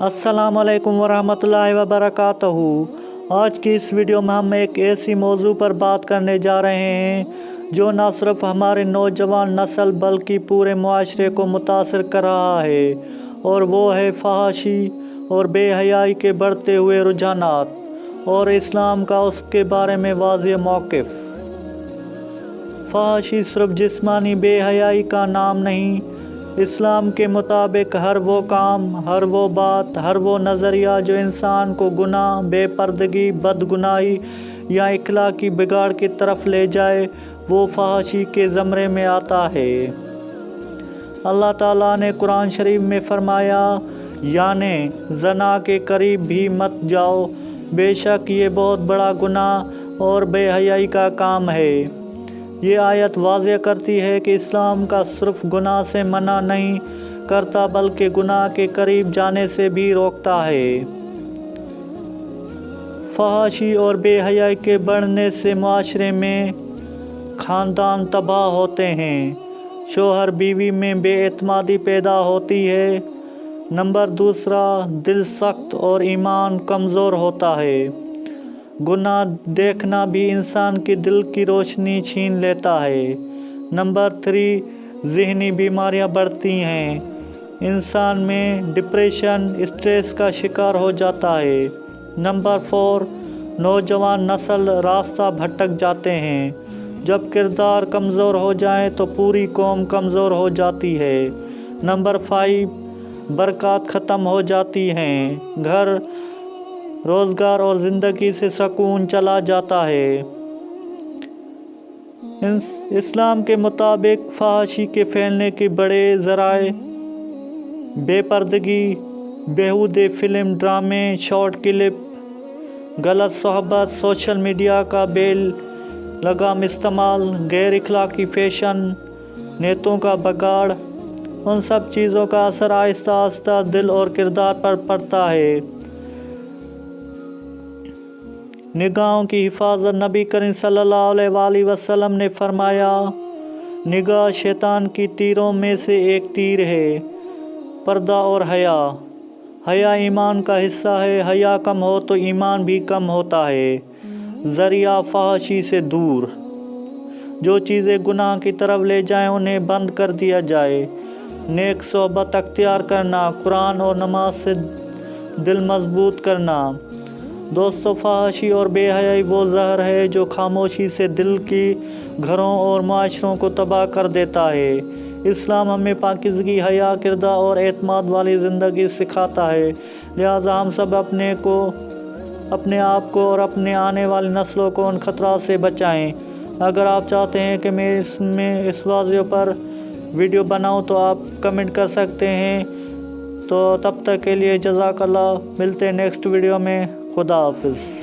अस्सलाम वालेकुम वरहमतुल्लाहि वबरकातुहू। आज की इस वीडियो में हम एक ऐसी मौजू पर बात करने जा रहे हैं जो न सिर्फ हमारे नौजवान नस्ल बल्कि पूरे मुआशरे को मुतासर कर रहा है, और वो है फहाशी और बेहयाई के बढ़ते हुए रुझानात और इस्लाम का उसके बारे में वाज़ेह मौक़िफ़। फहाशी सिर्फ जिस्मानी बेहयाई का नाम नहीं, इस्लाम के मुताबिक हर वो काम, हर वो बात, हर वो नज़रिया जो इंसान को गुनाह, बेपर्दगी, बदगुनाही या इखलाकी बिगाड़ की तरफ ले जाए, वो फहाशी के ज़मरे में आता है। अल्लाह ताला ने कुरान शरीफ में फरमाया, याने ज़ना के करीब भी मत जाओ, बेशक ये बहुत बड़ा गुनाह और बेहयाई का काम है। ये आयत वाज़ेह करती है कि इस्लाम का सिर्फ गुनाह से मना नहीं करता बल्कि गुनाह के करीब जाने से भी रोकता है। फहाशी और बेहयाई के बढ़ने से मुआशरे में ख़ानदान तबाह होते हैं, शोहर बीवी में बेएतमादी पैदा होती है। नंबर दूसरा, दिल सख्त और ईमान कमज़ोर होता है। गुनाह देखना भी इंसान की दिल की रोशनी छीन लेता है। नंबर 3, ज़हनी बीमारियां बढ़ती हैं, इंसान में डिप्रेशन, स्ट्रेस का शिकार हो जाता है। नंबर 4, नौजवान नस्ल रास्ता भटक जाते हैं, जब किरदार कमज़ोर हो जाए तो पूरी कौम कमज़ोर हो जाती है। नंबर 5, बरक़ात ख़त्म हो जाती हैं, घर, रोज़गार और ज़िंदगी से सुकून चला जाता है। इस्लाम के मुताबिक फहाशी के फैलने के बड़े ज़राए बेपर्दगी, बेहुदे फ़िल्म, ड्रामे, शॉर्ट क्लिप, गलत सोहबत, सोशल मीडिया का बेलगाम इस्तेमाल, गैर इखलाकी फ़ैशन, नेतों का बगाड़, उन सब चीज़ों का असर आहिस्ता आहिस्ता दिल और किरदार पर पड़ता है। निगाहों की हिफाजत, नबी करीम सल्लल्लाहु अलैहि वसल्लम ने फरमाया, निगाह शैतान की तीरों में से एक तीर है। पर्दा और हया, हया ईमान का हिस्सा है, हया कम हो तो ईमान भी कम होता है। ज़रिया फहाशी से दूर, जो चीज़ें गुनाह की तरफ ले जाएं उन्हें बंद कर दिया जाए। नेक सोहबत अख्तियार करना, कुरान और नमाज से दिल मजबूत करना। दोस्तों, फहाशी और बेहयाई वो ज़हर है जो खामोशी से दिल की, घरों और माशरों को तबाह कर देता है। इस्लाम हमें पाकीज़गी, हया, किरदार और एतमाद वाली ज़िंदगी सिखाता है। लिहाजा हम सब अपने आप को और अपने आने वाली नस्लों को उन खतरात से बचाएं। अगर आप चाहते हैं कि मैं इस वाज़े पर वीडियो बनाऊं तो आप कमेंट कर सकते हैं। तो तब तक के लिए जज़ाकल्लाह, मिलते हैं नेक्स्ट वीडियो में। खुदा हाफ़िज़।